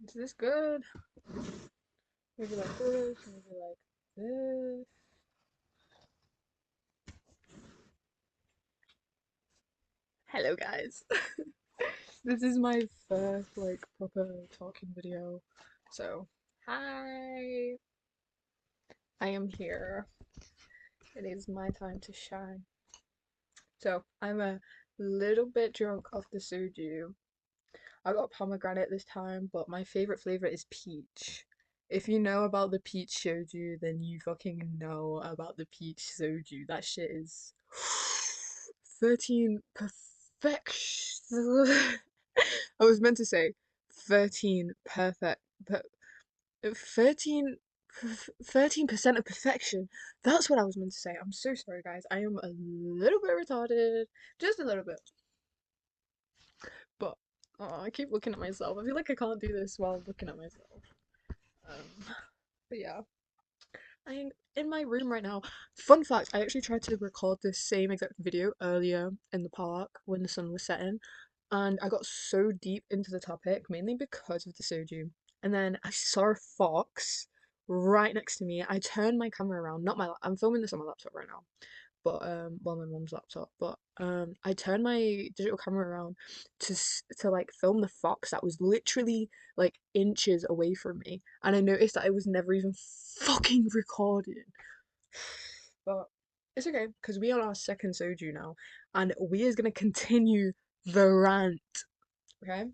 Is this good? Maybe like this, maybe like this. Hello guys. This is my first like proper talking video. So, hi. I am here. It is my time to shine. So, I'm a little bit drunk off the soju. I got pomegranate this time, but my favorite flavor is peach. If you know about the peach soju, then you fucking know about the peach soju. That shit is 13 perfection. I was meant to say 13 perfect, but 13 13% of perfection. That's what I was meant to say. I'm so sorry, guys. I am a little bit retarded, just a little bit. But I keep looking at myself. I feel like I can't do this while looking at myself. Um, but yeah, I'm in my room right now. Fun fact: I actually tried to record this same exact video earlier in the park when the sun was setting, and I got so deep into the topic mainly because of the soju. And then I saw a fox right next to me. I turned my camera around. Not my. I'm filming this on my laptop right now, but well, my mom's laptop, but I turned my digital camera around to like film the fox that was literally like inches away from me, and I noticed that it was never even fucking recorded. But it's okay because we are on our second soju now, and we is gonna continue the rant. Okay,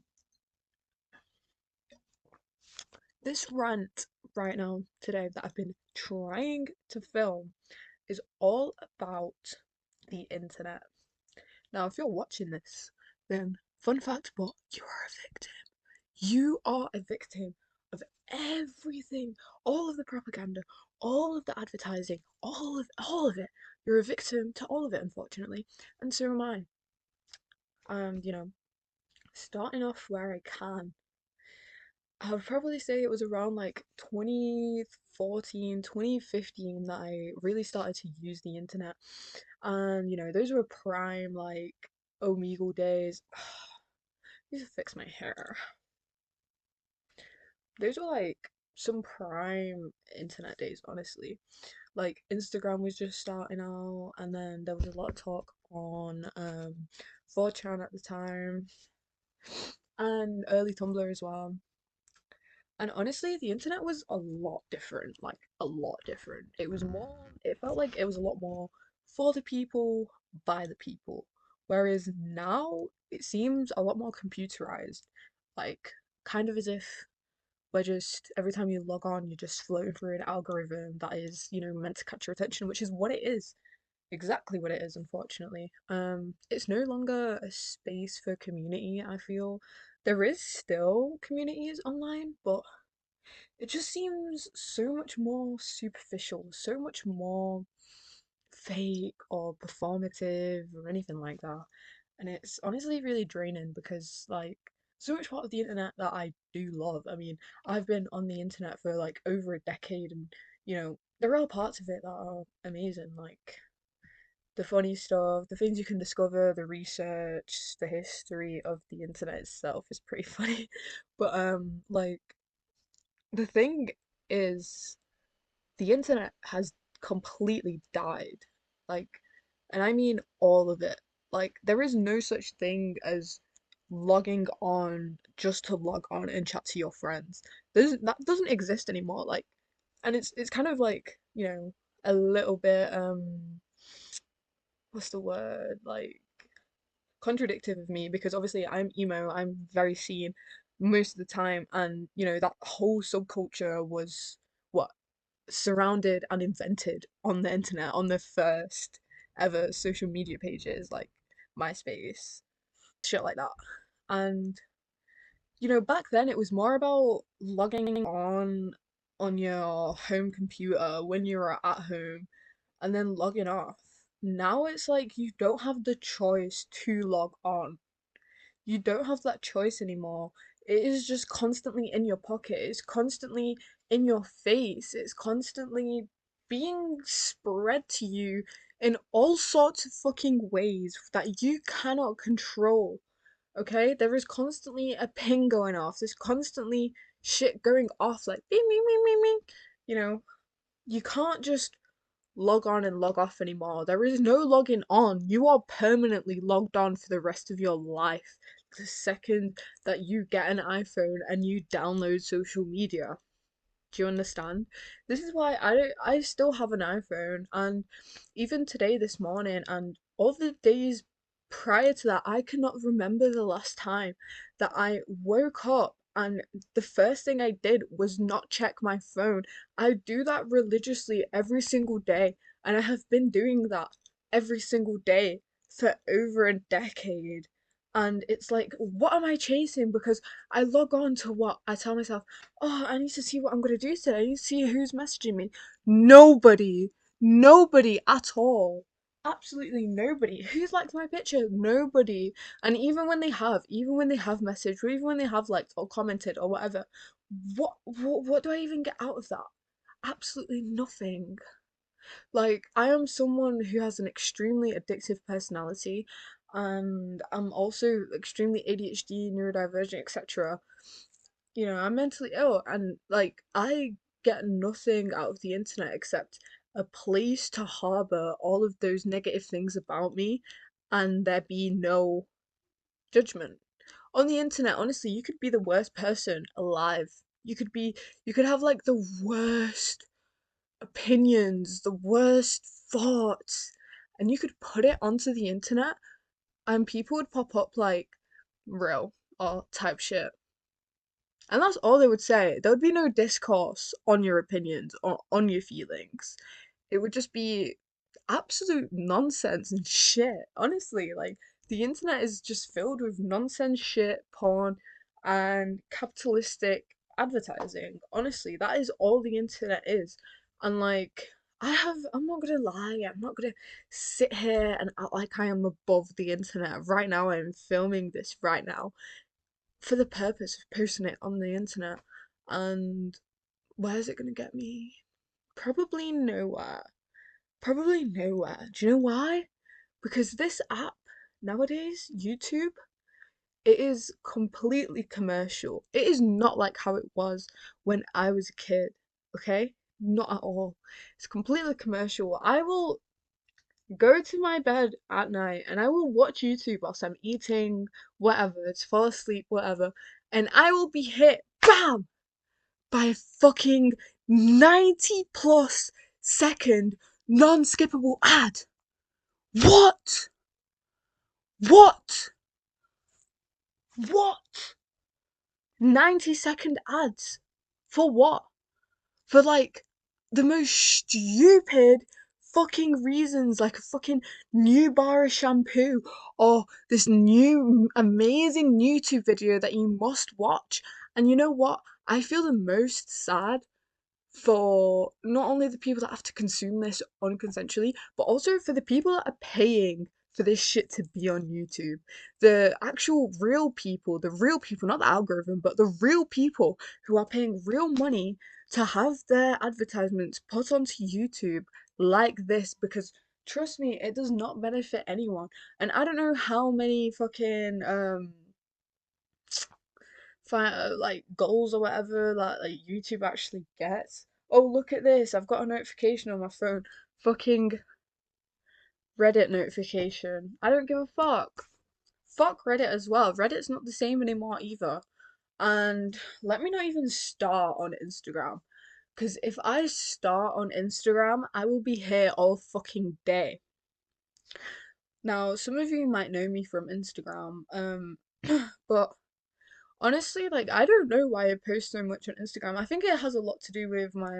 this rant right now today that I've been trying to film is all about the internet. Now, if you're watching this, then fun fact, but you are a victim. You are a victim of everything, all of the propaganda, all of the advertising, all of it. You're a victim to all of it, unfortunately, and so am I. And starting off where I can, I would probably say it was around like 2014, 2015 that I really started to use the internet. And those were prime like Omegle days. Need to fix my hair. Those were like some prime internet days, honestly. Like Instagram was just starting out, and then there was a lot of talk on 4chan at the time, and early Tumblr as well. And honestly, the internet was a lot different, like a lot different. It felt like it was a lot more for the people, by the people. Whereas now it seems a lot more computerized, like kind of as if we're just every time you log on, you're just floating through an algorithm that is, meant to catch your attention, which is what it is. Exactly what it is, unfortunately. It's no longer a space for community, I feel. There is still communities online, but it just seems so much more superficial, so much more fake or performative or anything like that. And it's honestly really draining because, like, so much part of the internet that I do love. I mean, I've been on the internet for like over a decade, and there are parts of it that are amazing, like the funny stuff, the things you can discover, the research, the history of the internet itself is pretty funny. But like the thing is, the internet has completely died. Like, and I mean all of it. Like, there is no such thing as logging on just to log on and chat to your friends. That doesn't exist anymore. Like, and it's kind of like, a little bit what's the word? Like contradictive of me because obviously I'm emo, I'm very seen most of the time, and that whole subculture was what surrounded and invented on the internet on the first ever social media pages like MySpace, shit like that. And back then it was more about logging on your home computer when you were at home and then logging off. Now it's like you don't have the choice to log on. You don't have that choice anymore. It is just constantly in your pocket. It's constantly in your face. It's constantly being spread to you in all sorts of fucking ways that you cannot control. Okay? There is constantly a ping going off. There's constantly shit going off like bing bing bing bing bing. You know, you can't just log on and log off anymore. There is no logging on. You are permanently logged on for the rest of your life. The second that you get an iPhone and you download social media. Do you understand? This is why I still have an iPhone, and even today this morning and all the days prior to that I cannot remember the last time that I woke up and the first thing I did was not check my phone. I do that religiously every single day, and I have been doing that every single day for over a decade. And it's like, what am I chasing? Because I log on to what I tell myself, oh, I need to see what I'm gonna do today. I need to see who's messaging me. Nobody, nobody at all. Absolutely nobody. Who's liked my picture? Nobody. And even when they have messaged, or even when they have liked or commented or whatever, what do I even get out of that? Absolutely nothing. Like, I am someone who has an extremely addictive personality, and I'm also extremely ADHD, neurodivergent, etc. You know, I'm mentally ill, and like, I get nothing out of the internet except a place to harbor all of those negative things about me, and there be no judgment. On the internet, honestly, you could be the worst person alive. You could have like the worst opinions, the worst thoughts, and you could put it onto the internet, and people would pop up like real or type shit. And that's all they would say. There would be no discourse on your opinions or on your feelings. It would just be absolute nonsense and shit. Honestly, like, the internet is just filled with nonsense shit, porn, and capitalistic advertising. Honestly, that is all the internet is. And like, I'm not gonna lie, I'm not gonna sit here and act like I am above the internet. Right now, I'm filming this right now for the purpose of posting it on the internet. And where's it gonna get me? Probably nowhere. Probably nowhere. Do you know why? Because this app nowadays, YouTube, it is completely commercial. It is not like how it was when I was a kid, okay? Not at all. It's completely commercial. I will go to my bed at night and I will watch YouTube whilst I'm eating, whatever, to fall asleep, whatever, and I will be hit, BAM! By a fucking 90 plus second non skippable ad. What? What? What? 90-second ads? For what? For like the most stupid fucking reasons, like a fucking new bar of shampoo or this new amazing YouTube video that you must watch. And you know what? I feel the most sad for not only the people that have to consume this unconsensually, but also for the people that are paying for this shit to be on YouTube. The actual the real people, not the algorithm, but the real people who are paying real money to have their advertisements put onto YouTube like this, because trust me, it does not benefit anyone. And I don't know how many fucking like goals or whatever that like YouTube actually gets. Oh, look at this! I've got a notification on my phone. Fucking Reddit notification. I don't give a fuck. Fuck Reddit as well. Reddit's not the same anymore either. And let me not even start on Instagram. Because if I start on Instagram, I will be here all fucking day. Now, some of you might know me from Instagram, but honestly, like, I don't know why I post so much on Instagram. I think it has a lot to do with my,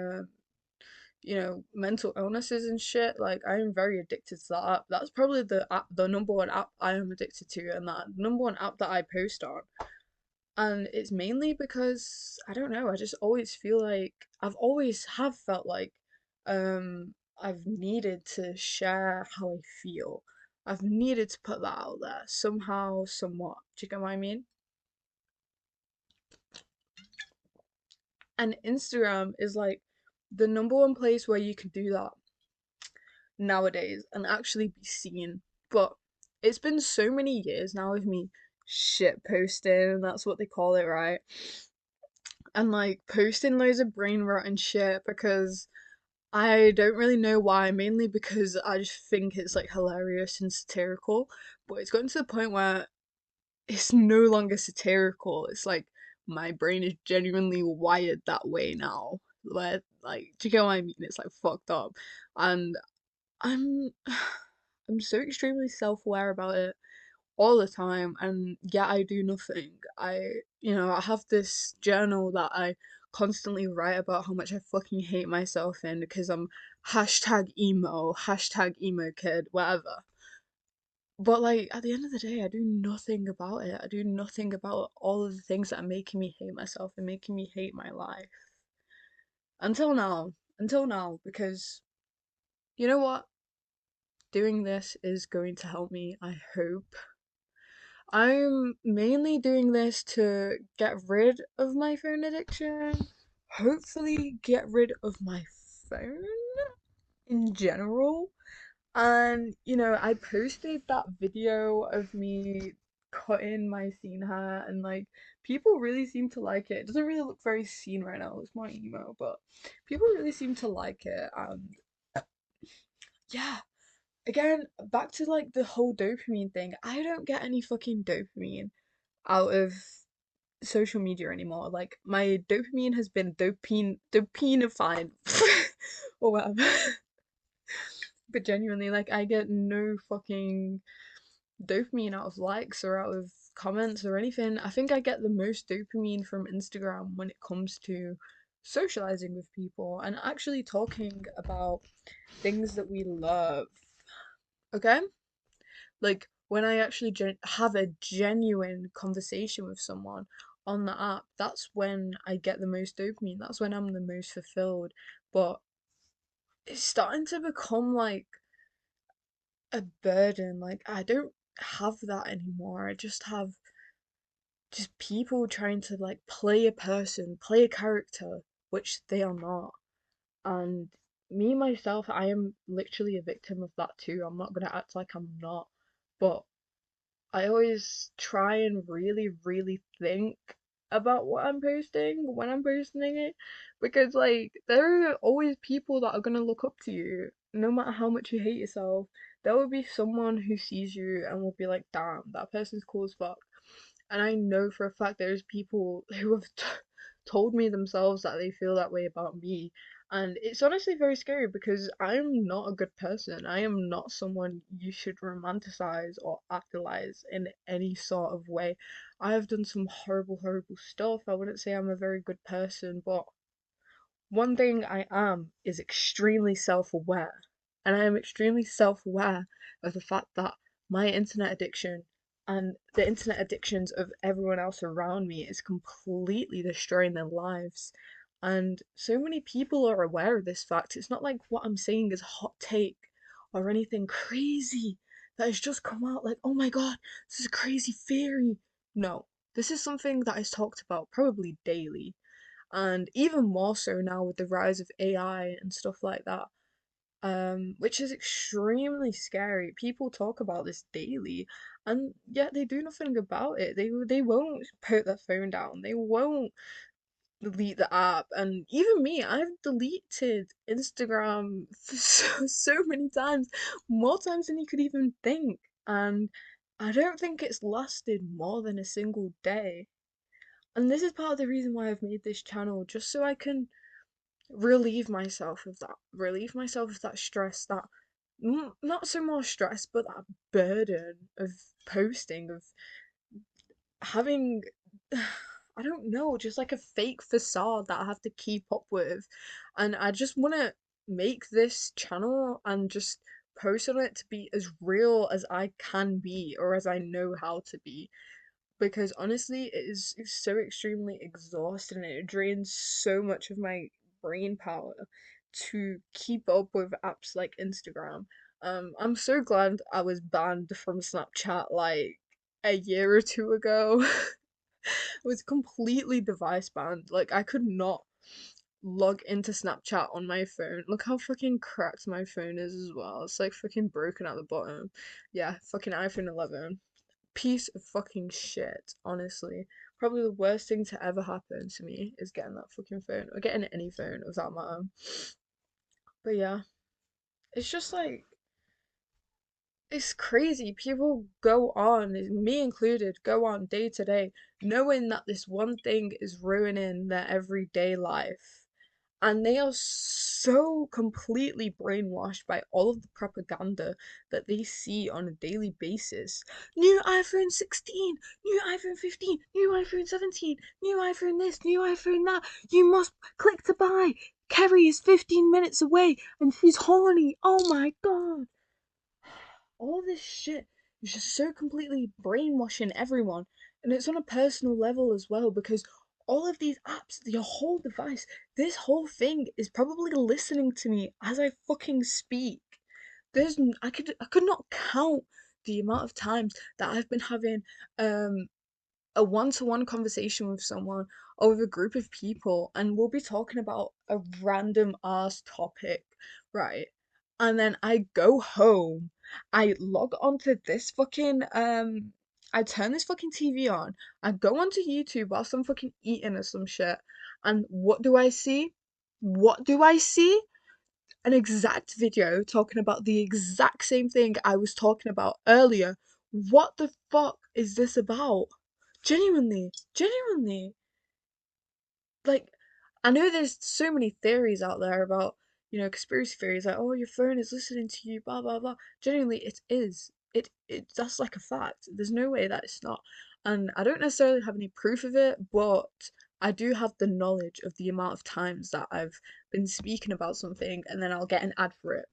mental illnesses and shit. Like, I am very addicted to that app. That's probably the number one app I am addicted to, and that number one app that I post on. And it's mainly because, I don't know, I just always feel like, I've always have felt like, I've needed to share how I feel. I've needed to put that out there somehow, somewhat. Do you get what I mean? And Instagram is like the number one place where you can do that nowadays and actually be seen. But it's been so many years now of me shit posting, and that's what they call it, right? and like posting loads of brain rot and shit because I don't really know why, mainly because I just think it's like hilarious and satirical, but it's gotten to the point where it's no longer satirical. It's like my brain is genuinely wired that way now. Where like, do you get what I mean? It's like fucked up, and I'm I'm so extremely self-aware about it all the time, and yet I do nothing. I have this journal that I constantly write about how much I fucking hate myself in because I'm hashtag emo kid, whatever. But like at the end of the day, I do nothing about it. I do nothing about all of the things that are making me hate myself and making me hate my life. Until now. Until now, because you know what? Doing this is going to help me, I hope. I'm mainly doing this to get rid of my phone addiction, hopefully, get rid of my phone in general. And I posted that video of me cutting my scene hair, and like people really seem to like it. It doesn't really look very scene right now, it's more emo, but people really seem to like it. And yeah, again, back to like the whole dopamine thing. I don't get any fucking dopamine out of social media anymore. Like my dopamine has been dopamified or whatever. But genuinely, like I get no fucking dopamine out of likes or out of comments or anything. I think I get the most dopamine from Instagram when it comes to socializing with people and actually talking about things that we love. Okay? Like when I actually have a genuine conversation with someone on the app, that's when I get the most dopamine. That's when I'm the most fulfilled. But it's starting to become like a burden. Like I don't have that anymore. I just have just people trying to like play a person, play a character, which they are not. And me myself, I am literally a victim of that too. I'm not gonna act like I'm not. But I always try and really, really think about what I'm posting when I'm posting it because, like, there are always people that are gonna look up to you no matter how much you hate yourself. There will be someone who sees you and will be like, damn, that person's cool as fuck. And I know for a fact there's people who have told me themselves that they feel that way about me. And it's honestly very scary because I'm not a good person. I am not someone you should romanticize or idolize in any sort of way. I have done some horrible, horrible stuff. I wouldn't say I'm a very good person, but one thing I am is extremely self aware, and I am extremely self aware of the fact that my internet addiction and the internet addictions of everyone else around me is completely destroying their lives. And so many people are aware of this fact. It's not like what I'm saying is a hot take or anything crazy that has just come out like, oh my god, this is a crazy theory. No, this is something that is talked about probably daily, and even more so now with the rise of AI and stuff like that, which is extremely scary. People talk about this daily, and yet they do nothing about it. They won't put their phone down. They won't delete the app. And even me, I've deleted Instagram so many times, more times than you could even think. And I don't think it's lasted more than a single day. And this is part of the reason why I've made this channel, just so I can relieve myself of that stress, that not so more stress, but that burden of posting, of having, I don't know, just like a fake facade that I have to keep up with. And I just want to make this channel and just post on it to be as real as I can be, or as I know how to be, because honestly, it's so extremely exhausting and it drains so much of my brain power to keep up with apps like Instagram. I'm so glad I was banned from Snapchat like a year or two ago. I was completely device banned. Like I could not log into Snapchat on my phone. Look how fucking cracked my phone is as well. It's like fucking broken at the bottom. Yeah, fucking iPhone 11, piece of fucking shit, honestly. Probably the worst thing to ever happen to me is getting that fucking phone or getting any phone of that matter. But yeah, it's just like it's crazy. People go on, me included, go on day to day, knowing that this one thing is ruining their everyday life. And they are so completely brainwashed by all of the propaganda that they see on a daily basis. New iPhone 16, new iPhone 15, new iPhone 17, new iPhone this, new iPhone that. You must click to buy. Kerry is 15 minutes away and she's horny. Oh my god. All this shit is just so completely brainwashing everyone, and it's on a personal level as well because all of these apps, your whole device, this whole thing is probably listening to me as I fucking speak. I could not count the amount of times that I've been having um a one-to-one conversation with someone or with a group of people, and we'll be talking about a random ass topic, right? And then I go home, I log onto this fucking I turn this fucking TV on, I go onto YouTube whilst I'm fucking eating or some shit, and what do I see? What do I see? An exact video talking about the exact same thing I was talking about earlier. What the fuck is this about? Genuinely, genuinely. Like, I know there's so many theories out there about, conspiracy theories like, oh, your phone is listening to you, blah blah blah. Genuinely, it is. It that's like a fact. There's no way that it's not. And I don't necessarily have any proof of it, but I do have the knowledge of the amount of times that I've been speaking about something and then I'll get an ad for it.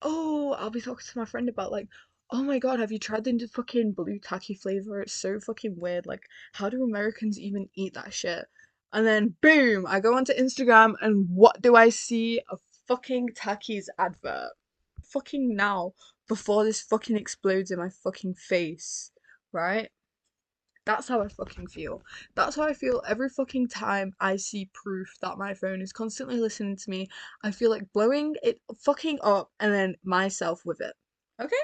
Oh, I'll be talking to my friend about like, oh my god, have you tried the fucking blue tacky flavor? It's so fucking weird. Like, how do Americans even eat that shit? And then boom, I go onto Instagram and what do I see? A fucking Takis advert. Fucking now, before this fucking explodes in my fucking face, right? That's how I fucking feel. That's how I feel every fucking time I see proof that my phone is constantly listening to me. I feel like blowing it fucking up and then myself with it. Okay?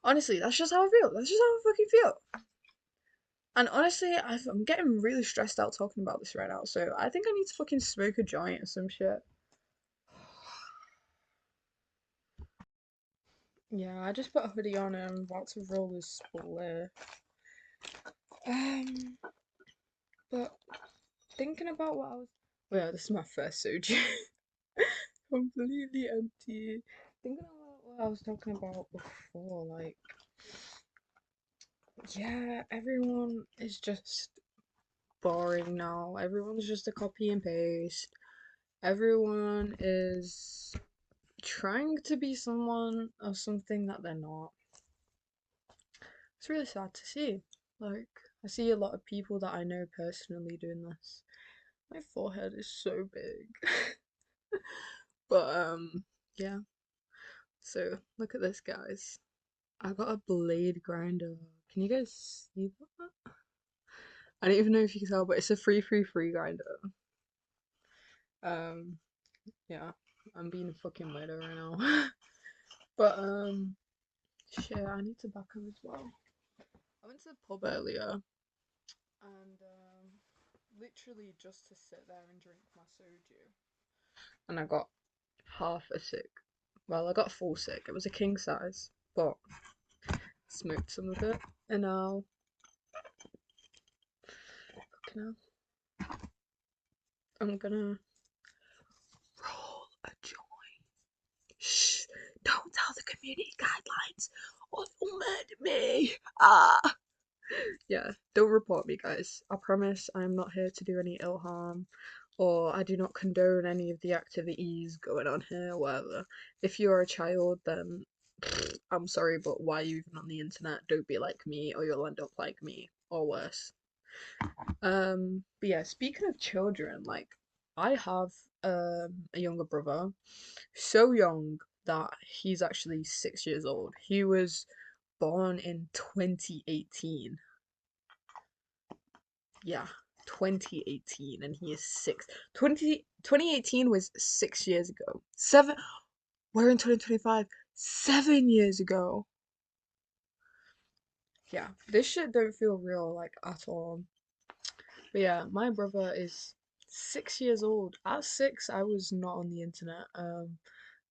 Honestly, that's just how I feel. That's just how I fucking feel. And honestly, I'm getting really stressed out talking about this right now, so I think I need to fucking smoke a joint or some shit. Yeah, I just put a hoodie on and I'm about to roll a split. Um, but thinking about what I was. Well, yeah, this is my first soju. Completely empty. Thinking about what I was talking about before, like, yeah, everyone is just boring now. Everyone's just a copy and paste. Everyone is trying to be someone or something that they're not. It's really sad to see. Like, I see a lot of people that I know personally doing this. My forehead is so big. But, yeah. So, look at this, guys. I got a blade grinder. Can you guys see that? I don't even know if you can tell, but it's a free grinder. Um, yeah, I'm being a fucking weirdo right now. But shit, I need to back up as well. I went to the pub earlier and literally just to sit there and drink my soju, and I got half a sick. Well, I got a full sick. It was a king size, but smoked some of it, and now, fucking hell, I'm gonna roll a joint. Shh, don't tell the community guidelines or they'll murder me. Ah. Yeah, don't report me, guys. I promise I'm not here to do any ill harm, or I do not condone any of the activities going on here, whatever. If you are a child, then I'm sorry, but why are you even on the internet? Don't be like me, or you'll end up like me, or worse. But yeah, speaking of children, like I have a younger brother, so young that he's actually 6 years old. He was born in 2018. Yeah, 2018, and he is six. 2018 was 6 years ago. We're in 2025. 7 years ago. Yeah, this shit don't feel real like at all. But yeah, my brother is 6 years old. At six, I was not on the internet.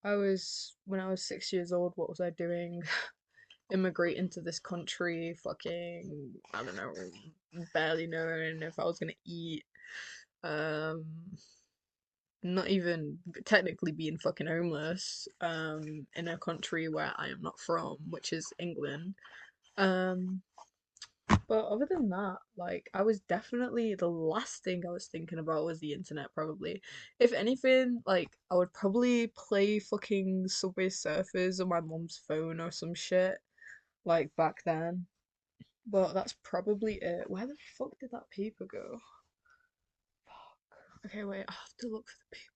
I was when I was 6 years old. What was I doing? Immigrating to this country, fucking I don't know, barely knowing if I was gonna eat. Um, Not even technically being fucking homeless. In a country where I am not from, which is England. Um, but other than that, like I was definitely the last thing I was thinking about was the internet probably. If anything, like I would probably play fucking Subway Surfers on my mom's phone or some shit like back then. But that's probably it. Where the fuck did that paper go? Fuck. Okay, wait, I have to look for the paper.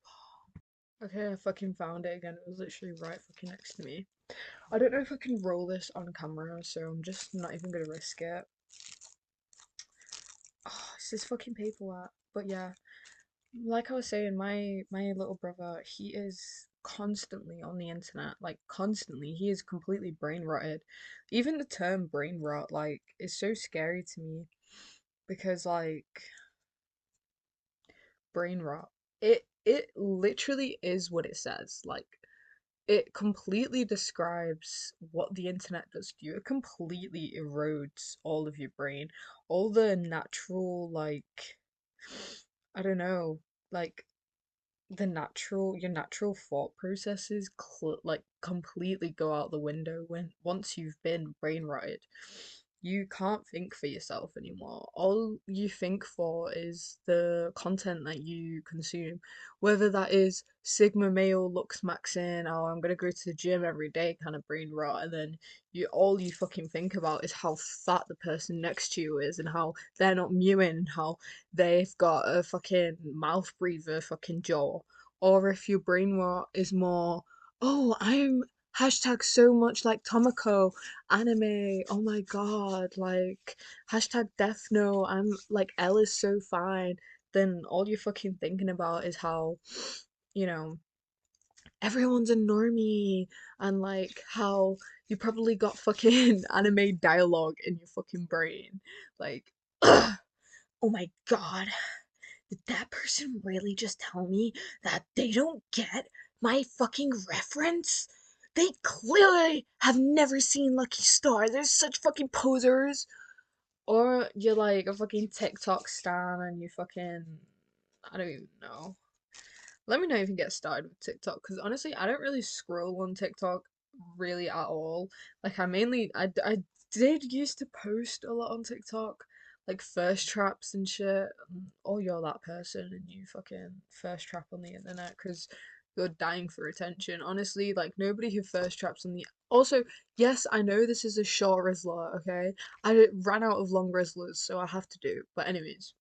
Okay, I fucking found it again. It was literally right fucking next to me. I don't know if I can roll this on camera, so I'm just not even gonna risk it. Oh, it's this fucking paperwork. But yeah, like I was saying, my little brother, he is constantly on the internet, like constantly. He is completely brain rotted. Even the term brain rot, like, is so scary to me because like brain rot, it literally is what it says. Like it completely describes what the internet does to you. It completely erodes all of your brain, all the natural like I don't know, like your natural thought processes like completely go out the window when once you've been brain rotted. You can't think for yourself anymore. All you think for is the content that you consume, whether that is sigma male looks maxing, oh I'm gonna go to the gym every day kind of brain rot, and then all you fucking think about is how fat the person next to you is and how they're not mewing and how they've got a fucking mouth breather fucking jaw. Or if your brain rot is more, oh, I'm hashtag so much like Tomoko anime. Oh my god, like hashtag death note. I'm like Elle is so fine. Then all you're fucking thinking about is how, you know, everyone's a normie and like how you probably got fucking anime dialogue in your fucking brain. Like, oh my god. Did that person really just tell me that they don't get my fucking reference? They clearly have never seen Lucky Star. They're such fucking posers. Or you're like a fucking TikTok stan and you fucking. I don't even know. Let me not even get started with TikTok because honestly, I don't really scroll on TikTok really at all. Like, I did used to post a lot on TikTok, like first traps and shit. Oh, you're that person and you fucking first trap on the internet because you're dying for attention. Honestly, like, nobody who first traps on the. Also, yes, I know this is a short Rizzler, okay? I ran out of long Rizzlers, so I have to do. But, anyways.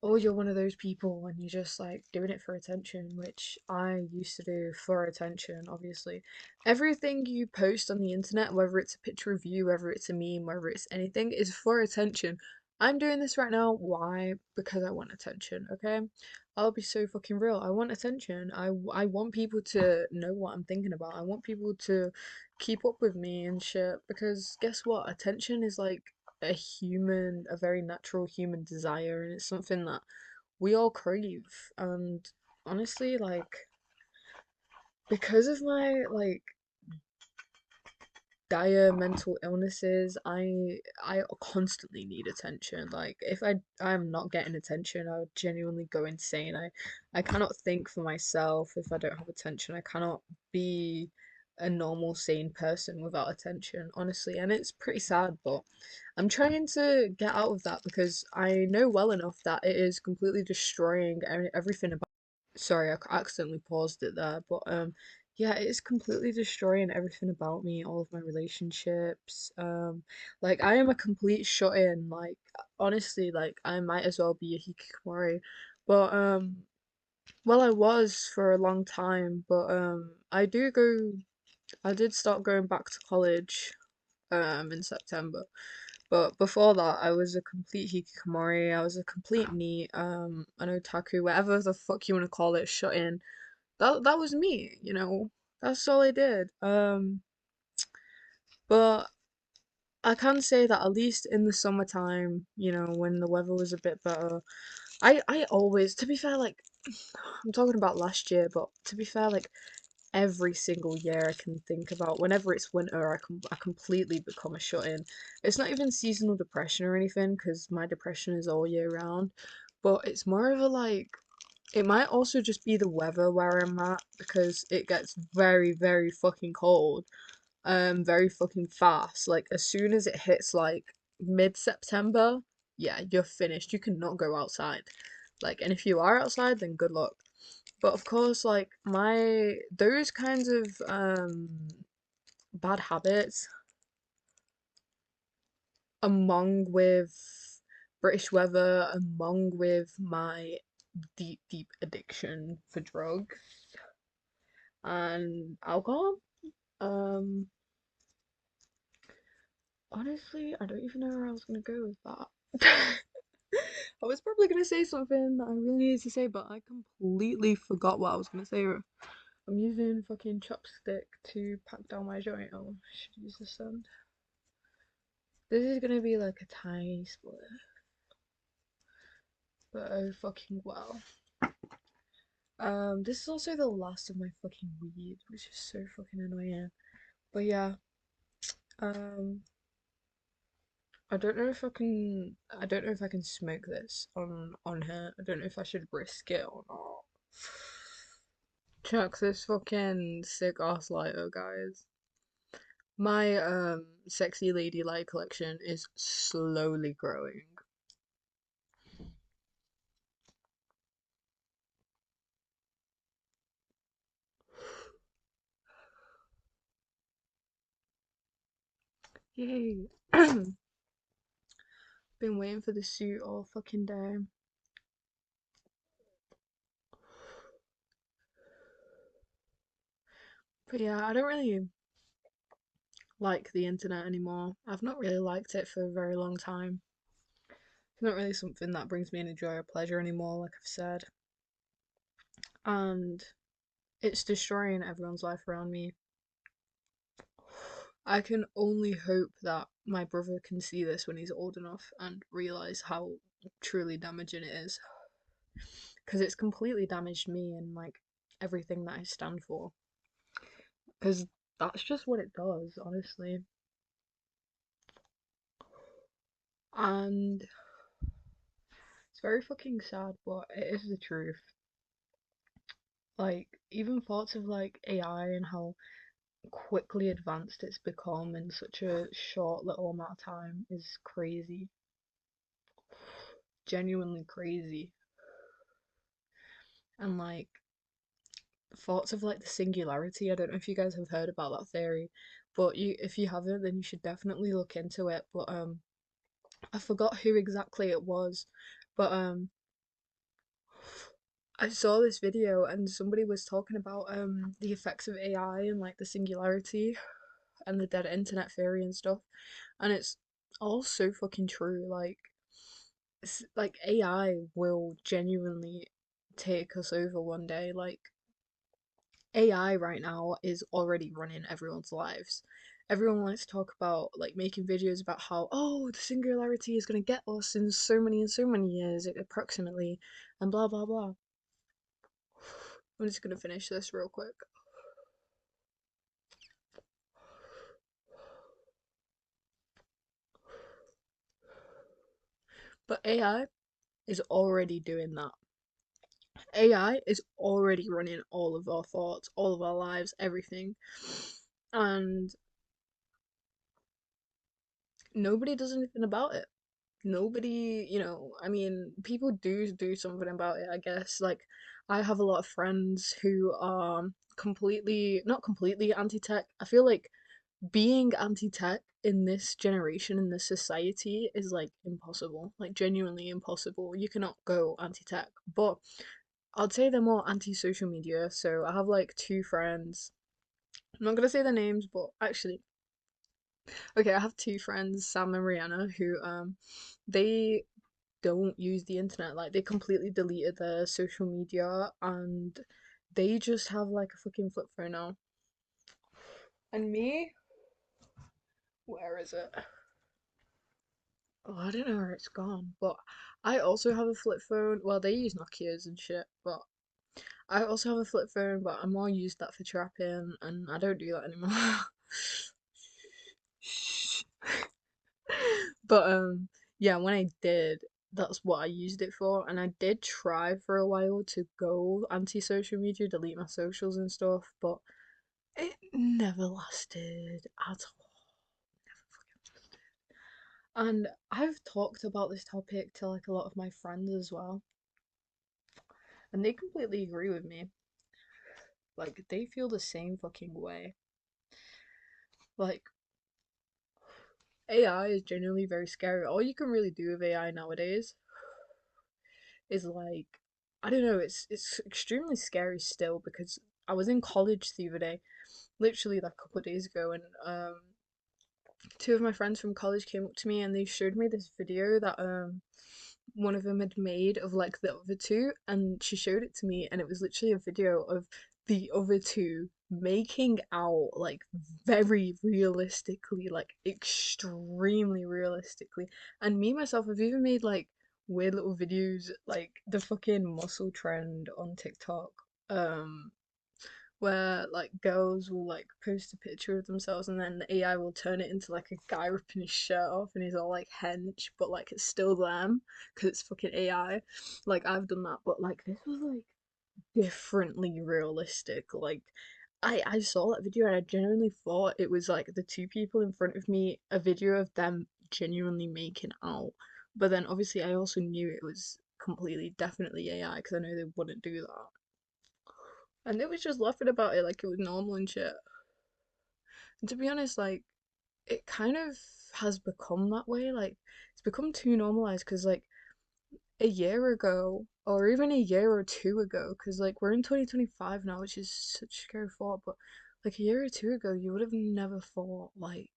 Or you're one of those people when you're just like doing it for attention, which I used to do for attention, obviously. Everything you post on the internet, whether it's a picture of you, whether it's a meme, whether it's anything, is for attention. I'm doing this right now. Why? Because I want attention, okay? I'll be so fucking real. I want attention. I want people to know what I'm thinking about. I want people to keep up with me and shit because guess what? Attention is like a very natural human desire, and it's something that we all crave. And honestly, like, because of my, like, dire mental illnesses, I constantly need attention. Like if I'm not getting attention, I would genuinely go insane. I cannot think for myself if I don't have attention. I cannot be a normal sane person without attention, honestly. And it's pretty sad, but I'm trying to get out of that because I know well enough that it is completely destroying everything about. Sorry, I accidentally paused it there, but yeah, it is completely destroying everything about me, all of my relationships. Like I am a complete shut-in. Like honestly, like I might as well be a hikikomori. But well, I was for a long time, but I did start going back to college in September. But before that, I was a complete hikikomori. I was a complete NEET, an otaku, whatever the fuck you want to call it, shut in. That was me. That's all I did. But I can say that at least in the summertime, when the weather was a bit better, I always, to be fair, like I'm talking about last year, but to be fair, like every single year I can think about whenever it's winter, I completely become a shut-in. It's not even seasonal depression or anything because my depression is all year round, but it's more of a like it might also just be the weather where I'm at because it gets very, very fucking cold, very fucking fast. Like as soon as it hits like mid-September, yeah, you're finished. You cannot go outside. Like, and if you are outside, then good luck. But of course, like my those kinds of bad habits among with British weather, among with my deep, deep addiction for drugs and alcohol. Um, Honestly, I don't even know where I was gonna go with that. I was probably gonna say something that I really needed to say, but I completely forgot what I was gonna say. I'm using fucking chopstick to pack down my joint. Oh, I should use this sound. This is gonna be like a tiny split, but oh fucking well. This is also the last of my fucking weed, which is so fucking annoying. But yeah, um, I don't know if I can smoke this on here. I don't know if I should risk it or not. Check this fucking sick ass lighter, guys. My sexy lady light collection is slowly growing. Yay. Been waiting for the suit all fucking day. But yeah, I don't really like the internet anymore. I've not really liked it for a very long time. It's not really something that brings me any joy or pleasure anymore, like I've said. And it's destroying everyone's life around me. I can only hope that my brother can see this when he's old enough and realize how truly damaging it is. Because it's completely damaged me and like everything that I stand for. Because that's just what it does, honestly. And it's very fucking sad, but it is the truth. Like, even thoughts of like AI and how quickly advanced it's become in such a short little amount of time is crazy. Genuinely crazy. And like, thoughts of like the singularity. I don't know if you guys have heard about that theory, but if you haven't, then you should definitely look into it. But I forgot who exactly it was, but I saw this video and somebody was talking about the effects of AI and like the singularity and the dead internet theory and stuff, and it's all so fucking true. Like, like AI will genuinely take us over one day. Like AI right now is already running everyone's lives. Everyone likes to talk about like making videos about how the singularity is gonna get us in so many and so many years approximately and blah blah blah. I'm just gonna finish this real quick. But AI is already doing that. AI is already running all of our thoughts, all of our lives, everything. And nobody does anything about it. Nobody, I mean, people do something about it, I guess. Like, I have a lot of friends who are completely, not completely anti-tech. I feel like being anti-tech in this generation, in this society, is like impossible, like genuinely impossible. You cannot go anti-tech, but I'd say they're more anti-social media. So I have like two friends. I'm not gonna say their names, but actually, okay, I have two friends, Sam and Rihanna, who they don't use the internet. Like they completely deleted their social media and they just have like a fucking flip phone now. And me, where is it? Oh, I don't know where it's gone, but I also have a flip phone. Well, they use Nokias and shit, but I also have a flip phone, but I more use that for trapping, and I don't do that anymore. But yeah, when I did, that's what I used it for, and I did try for a while to go anti-social media, delete my socials and stuff, but it never lasted at all. And I've talked about this topic to like a lot of my friends as well, and they completely agree with me. Like they feel the same fucking way. Like AI is genuinely very scary. All you can really do with AI nowadays is like I don't know, it's extremely scary still because I was in college the other day, literally like a couple of days ago, and two of my friends from college came up to me and they showed me this video that one of them had made of like the other two, and she showed it to me, and it was literally a video of the other two making out like very realistically, like extremely realistically. And me myself have even made like weird little videos like the fucking muscle trend on TikTok. Um where like girls will like post a picture of themselves and then the AI will turn it into like a guy ripping his shirt off and he's all like hench, but like it's still them because it's fucking AI. Like I've done that, but like this was like differently realistic. Like I saw that video and I genuinely thought it was like the two people in front of me, a video of them genuinely making out. But then obviously I also knew it was completely definitely AI because I know they wouldn't do that. And they was just laughing about it like it was normal and shit. And to be honest, like it kind of has become that way. Like it's become too normalized because like a year ago or even a year or two ago, because like we're in 2025 now, which is such a scary thought, but like a year or two ago, you would have never thought like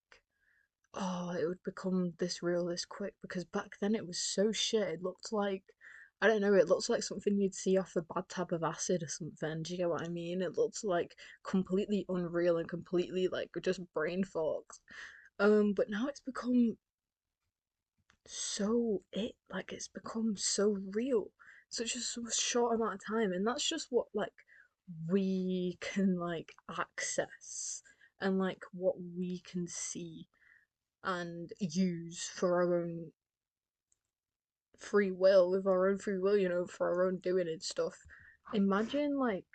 oh, it would become this real this quick because back then it was so shit. It looked like I don't know, it looks like something you'd see off a bad tab of acid or something. Do you get what I mean? It looks like completely unreal and completely like just brain fogged. But now it's become so like it's become so real, such a short amount of time, and that's just what like we can like access and like what we can see and use for our own free will, with our own free will, you know, for our own doing and stuff. Imagine like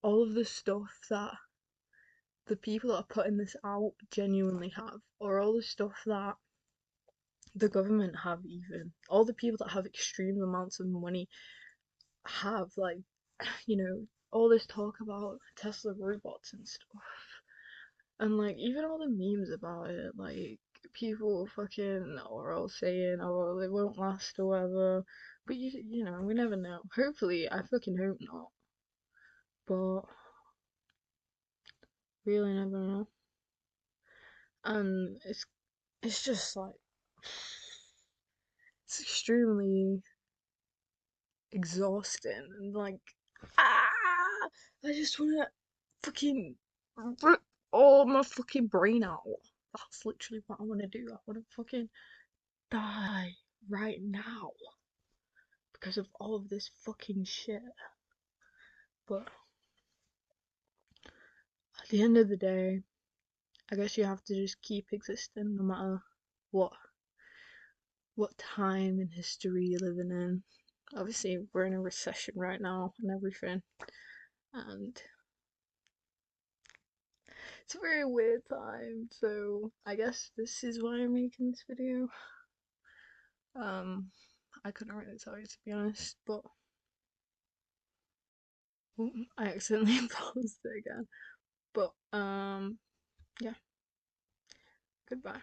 all of the stuff that the people that are putting this out genuinely have, or all the stuff that the government have, even all the people that have extreme amounts of money have, like, you know, all this talk about Tesla robots and stuff. And like even all the memes about it, like people fucking are all saying, "Oh, it won't last" or whatever. But you know, we never know. Hopefully, I fucking hope not. But really never know. And it's just like it's extremely exhausting and like ah, I just wanna fucking rip all my fucking brain out. That's literally what I wanna do. I wanna fucking die right now because of all of this fucking shit. But at the end of the day, I guess you have to just keep existing no matter what what time in history you're living in. Obviously, we're in a recession right now and everything, and it's a very weird time. So I guess this is why I'm making this video. Um, I couldn't really tell you to be honest, but I accidentally paused it again. But yeah, goodbye.